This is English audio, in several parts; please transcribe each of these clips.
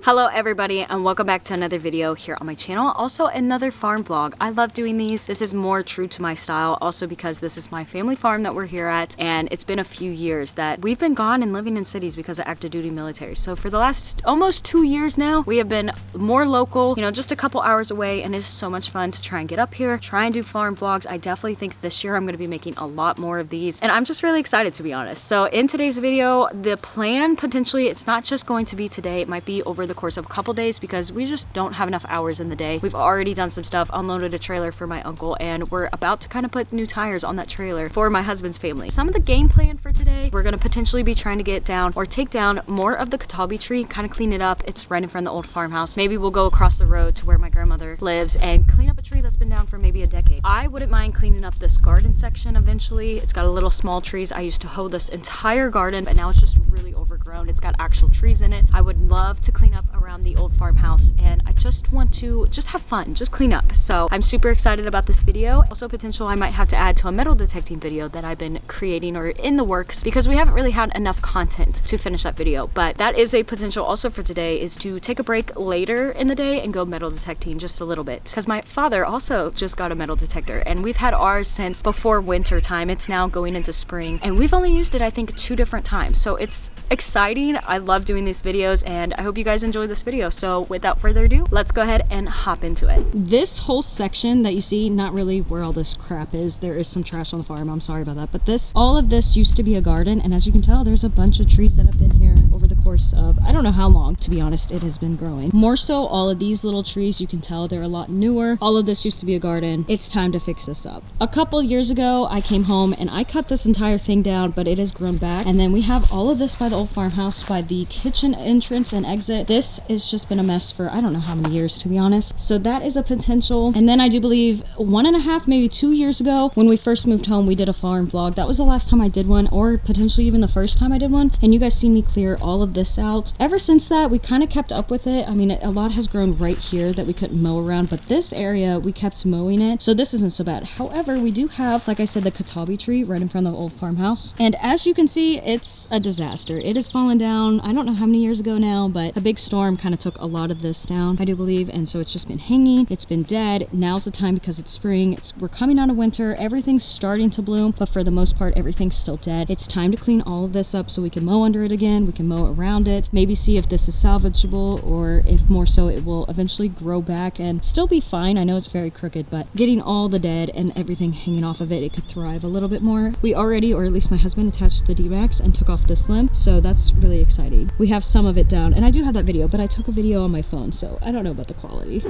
Hello everybody and welcome back to another video here on my channel. Also another farm vlog. I love doing these. This is more true to my style also because this is my family farm that we're here at, and it's been a few years that we've been gone and living in cities because of active duty military. So for the last almost 2 years now, we have been more local, you know, just a couple hours away, and it's so much fun to try and get up here, try and do farm vlogs. I definitely think this year I'm going to be making a lot more of these, and I'm just really excited to be honest. So in today's video, the plan potentially, it's not just going to be today, it might be over the course of a couple days because we just don't have enough hours in the day. We've already done some stuff, unloaded a trailer for my uncle, and we're about to kind of put new tires on that trailer for my husband's family. Some of the game plan for today, we're going to potentially be trying to get down or take down more of the Catawba tree, kind of clean it up. It's right in front of the old farmhouse. Maybe we'll go across the road to where my grandmother lives and clean up a tree that's been down for maybe a decade. I wouldn't mind cleaning up this garden section eventually. It's got a little small trees. I used to hoe this entire garden, but now it's just really overgrown. It's got actual trees in it. I would love to clean up around the old farmhouse, and I just want to just have fun, just clean up. So I'm super excited about this video. Also potential I might have to add to a metal detecting video that I've been creating or in the works because we haven't really had enough content to finish that video. But that is a potential also for today, is to take a break later in the day and go metal detecting just a little bit, because my father also just got a metal detector and we've had ours since before winter time. It's now going into spring and we've only used it I think 2 different times. So it's exciting. I love doing these videos and I hope you guys enjoy this video. So without further ado, let's go ahead and hop into it. This whole section that you see, not really where all this crap is, there is some trash on the farm, I'm sorry about that, but all of this used to be a garden, and as you can tell there's a bunch of trees that have been here over the course of I don't know how long, to be honest. It has been growing. More so all of these little trees, you can tell they're a lot newer. All of this used to be a garden. It's time to fix this up. A couple years ago I came home and I cut this entire thing down, but it has grown back, and then we have all of this by the old farmhouse, by the kitchen entrance and exit. This has just been a mess for I don't know how many years, to be honest. So that is a potential. And then I do believe 1.5 maybe 2 years ago when we first moved home, we did a farm vlog. That was the last time I did one, or potentially even the first time I did one, and you guys see me clear all of this out. Ever since that we kind of kept up with it. I mean, a lot has grown right here that we couldn't mow around, but this area we kept mowing it, so this isn't so bad. However, we do have, like I said, the Catawba tree right in front of the old farmhouse, and as you can see it's a disaster. It has fallen down I don't know how many years ago now, but a big storm kind of took a lot of this down, I do believe, and so it's just been hanging. It's been dead. Now's the time because it's spring. We're coming out of winter. Everything's starting to bloom, but for the most part everything's still dead. It's time to clean all of this up so we can mow under it again. We can mow around it, maybe see if this is salvageable, or if more so it will eventually grow back and still be fine. I know it's very crooked, but getting all the dead and everything hanging off of it, it could thrive a little bit more. We already, or at least my husband, attached the D-Max and took off this limb, so that's really exciting. We have some of it down, and I do have that video, but I took a video on my phone, so I don't know about the quality.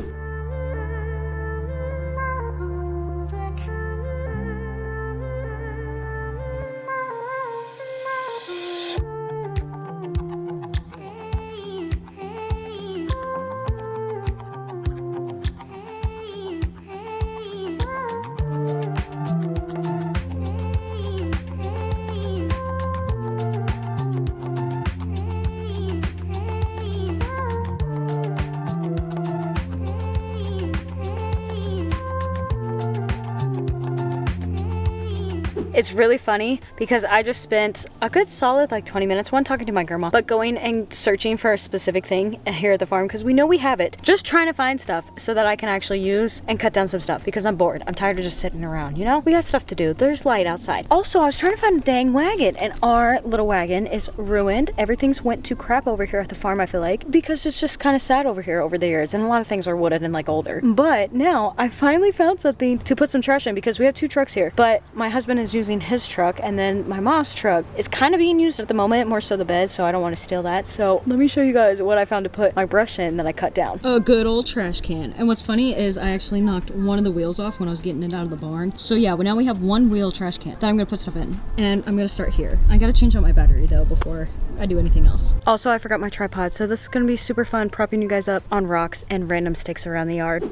It's really funny because I just spent a good solid like 20 minutes, one talking to my grandma, but going and searching for a specific thing here at the farm because we know we have it. Just trying to find stuff so that I can actually use and cut down some stuff because I'm bored. I'm tired of just sitting around, you know? We got stuff to do. There's light outside. Also, I was trying to find a dang wagon, and our little wagon is ruined. Everything's went to crap over here at the farm, I feel like, because it's just kind of sad over here over the years, and a lot of things are wooden and like older. But now I finally found something to put some trash in because we have 2 trucks here, but my husband is using his truck, and then my mom's truck is kind of being used at the moment, more so the bed, so I don't want to steal that. So let me show you guys what I found to put my brush in that I cut down. A good old trash can. And what's funny is I actually knocked one of the wheels off when I was getting it out of the barn. So yeah, well, now we have 1 wheel trash can that I'm gonna put stuff in, and I'm gonna start here. I gotta change out my battery though before I do anything else. Also, I forgot my tripod, so this is gonna be super fun propping you guys up on rocks and random sticks around the yard.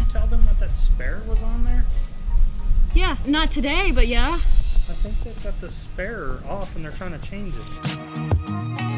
Tell them that spare was on there? Yeah, not today, but yeah. I think they've got the spare off and they're trying to change it.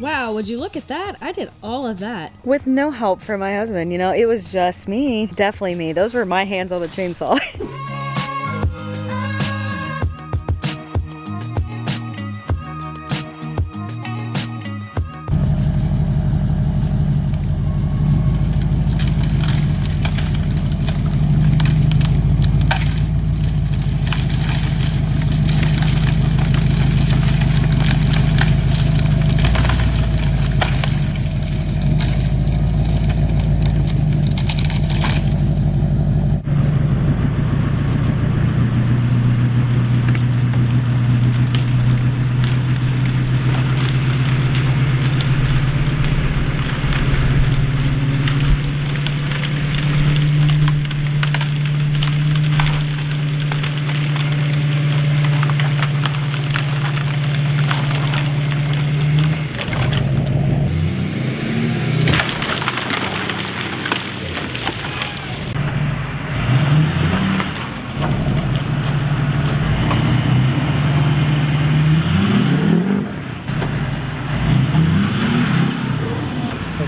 Wow, would you look at that? I did all of that. With no help from my husband, you know, it was just me. Definitely me. Those were my hands on the chainsaw.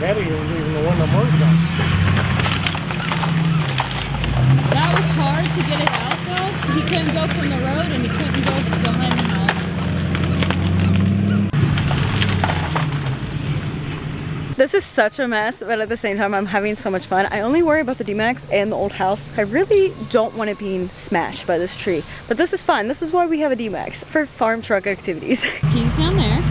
That even the one I'm working on. That was hard to get it out though. He couldn't go from the road and he couldn't go from behind the house. This is such a mess, but at the same time, I'm having so much fun. I only worry about the D-Max and the old house. I really don't want it being smashed by this tree, but this is fun. This is why we have a D-Max, for farm truck activities. He's down there.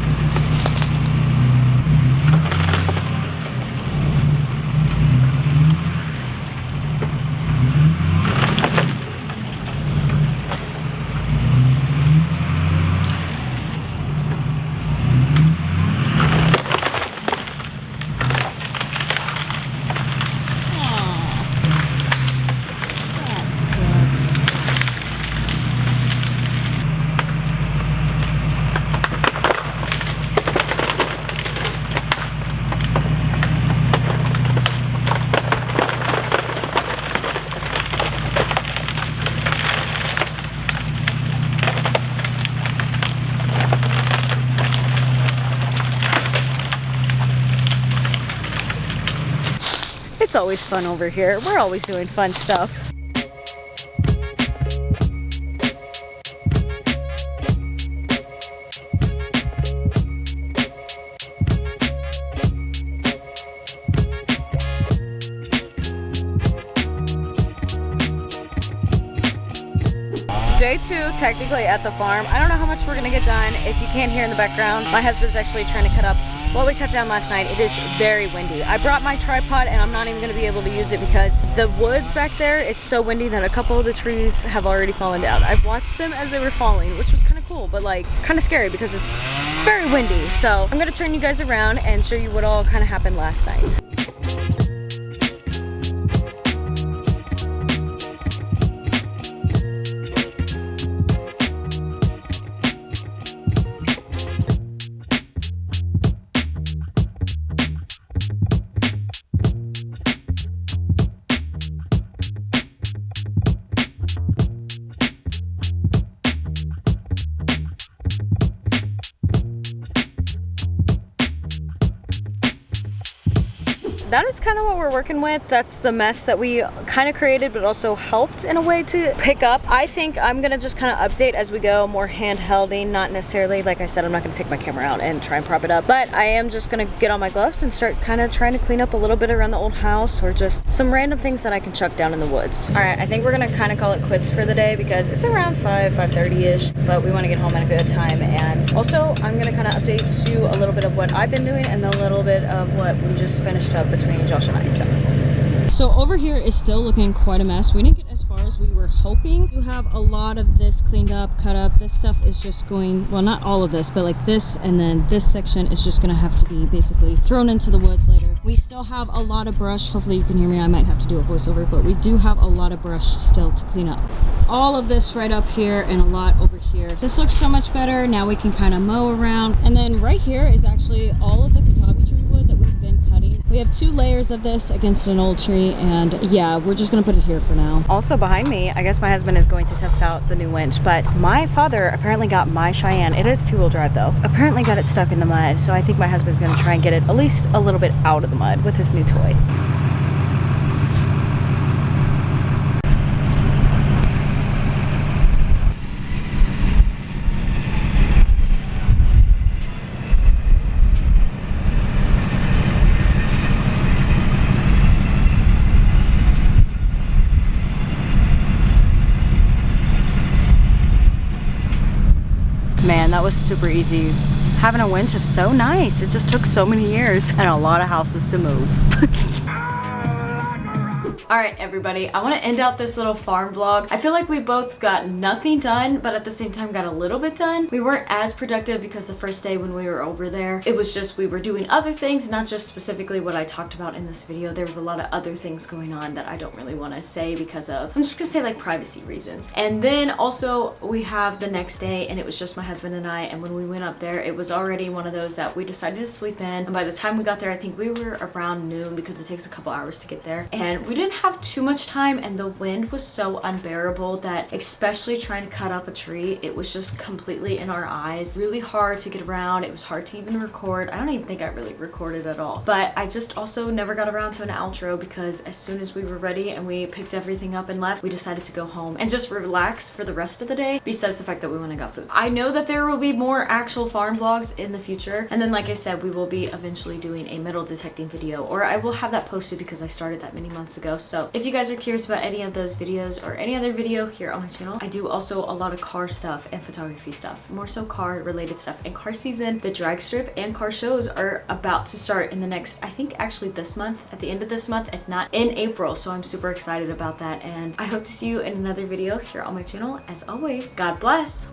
It's always fun over here. We're always doing fun stuff. Day 2, technically at the farm. I don't know how much we're gonna get done. If you can't hear in the background, my husband's actually trying to cut up what we cut down last night. It is very windy. I brought my tripod and I'm not even gonna be able to use it because the woods back there, it's so windy that a couple of the trees have already fallen down. I've watched them as they were falling, which was kind of cool, but like kind of scary because it's very windy. So I'm gonna turn you guys around and show you what all kind of happened last night. That is kind of what we're working with. That's the mess that we kind of created, but also helped in a way to pick up. I think I'm gonna just kind of update as we go, more handhelding, not necessarily, like I said, I'm not gonna take my camera out and try and prop it up, but I am just gonna get on my gloves and start kind of trying to clean up a little bit around the old house or just some random things that I can chuck down in the woods. All right, I think we're gonna kind of call it quits for the day because it's around 5:30-ish, but we wanna get home at a good time. And also, I'm gonna kind of update you a little bit of what I've been doing and then a little bit of what we just finished up between Josh and I. So over here is still looking quite a mess. We didn't get as far as we were hoping. You have a lot of this cleaned up, cut up. This stuff is just going, well, not all of this, but like this, and then this section is just gonna have to be basically thrown into the woods later. We still have a lot of brush. Hopefully you can hear me. I might have to do a voiceover, but we do have a lot of brush still to clean up. All of this right up here and a lot over here. This looks so much better. Now we can kind of mow around. And then right here is actually all of the Catawba tree wood that we've been cutting We have 2 layers of this against an old tree, and yeah, we're just gonna put it here for now. Also behind me, I guess my husband is going to test out the new winch, but my father apparently got my Cheyenne, it is 2-wheel drive though, apparently got it stuck in the mud. So I think my husband's gonna try and get it at least a little bit out of the mud with his new toy. Man, that was super easy. Having a winch is so nice. It just took so many years and a lot of houses to move. All right, everybody, I want to end out this little farm vlog. I feel like we both got nothing done, but at the same time got a little bit done. We weren't as productive because the first day when we were over there, it was just we were doing other things, not just specifically what I talked about in this video. There was a lot of other things going on that I don't really want to say because of, I'm just gonna say like privacy reasons. And then also we have the next day and it was just my husband and I, and when we went up there, it was already one of those that we decided to sleep in. And by the time we got there, I think we were around noon because it takes a couple hours to get there. And we didn't have too much time, and the wind was so unbearable that, especially trying to cut up a tree, it was just completely in our eyes. Really hard to get around. It was hard to even record. I don't even think I really recorded at all. But I just also never got around to an outro because as soon as we were ready and we picked everything up and left, we decided to go home and just relax for the rest of the day, besides the fact that we went and got food. I know that there will be more actual farm vlogs in the future, and then like I said, we will be eventually doing a metal detecting video, or I will have that posted because I started that many months ago. So if you guys are curious about any of those videos or any other video here on my channel, I do also a lot of car stuff and photography stuff, more so car related stuff. And car season, the drag strip and car shows are about to start in the next, I think actually this month, at the end of this month, if not in April. So I'm super excited about that, and I hope to see you in another video here on my channel. As always, God bless.